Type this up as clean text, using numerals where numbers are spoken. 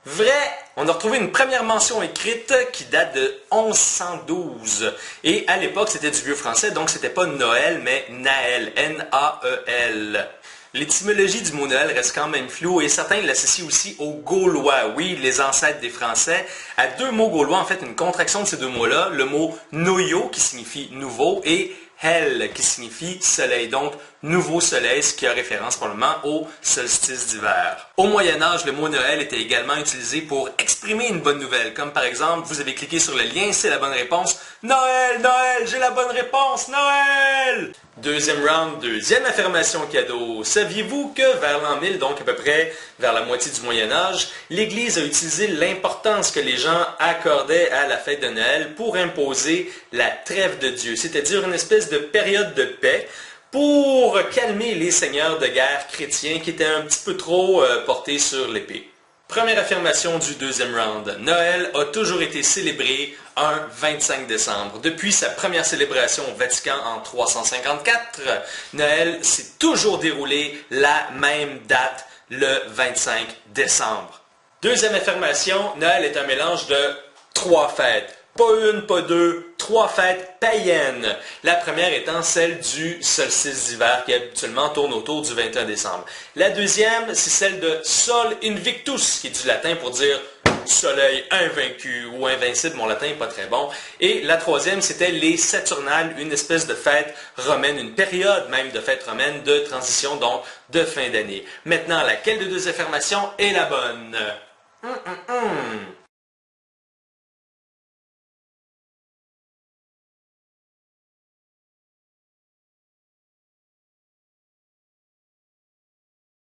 Vrai! On a retrouvé une première mention écrite qui date de 1112. Et à l'époque, c'était du vieux français, donc c'était pas Noël, mais Naël. N-A-E-L. L'étymologie du mot Noël reste quand même floue et certains l'associent aussi aux Gaulois, oui, les ancêtres des Français, à deux mots gaulois, en fait une contraction de ces deux mots-là, le mot noyo qui signifie nouveau et hel qui signifie soleil, donc nouveau soleil, ce qui a référence probablement au solstice d'hiver. Au Moyen Âge, le mot Noël était également utilisé pour exprimer une bonne nouvelle, comme par exemple, vous avez cliqué sur le lien, c'est la bonne réponse, Noël, Noël, j'ai la bonne réponse, Noël! Deuxième round, deuxième affirmation cadeau. Saviez-vous que vers l'an 1000, donc à peu près vers la moitié du Moyen Âge, l'Église a utilisé l'importance que les gens accordaient à la fête de Noël pour imposer la trêve de Dieu, c'est-à-dire une espèce de période de paix pour calmer les seigneurs de guerre chrétiens qui étaient un petit peu trop portés sur l'épée. Première affirmation du deuxième round. Noël a toujours été célébré un 25 décembre. Depuis sa première célébration au Vatican en 354, Noël s'est toujours déroulé la même date, le 25 décembre. Deuxième affirmation, Noël est un mélange de trois fêtes. Pas une, pas deux, trois fêtes païennes. La première étant celle du solstice d'hiver qui habituellement tourne autour du 21 décembre. La deuxième, c'est celle de Sol Invictus, qui est du latin pour dire soleil invaincu ou invincible. Mon latin n'est pas très bon. Et la troisième, c'était les Saturnales, une espèce de fête romaine, une période même de fête romaine de transition, donc de fin d'année. Maintenant, laquelle de deux affirmations est la bonne?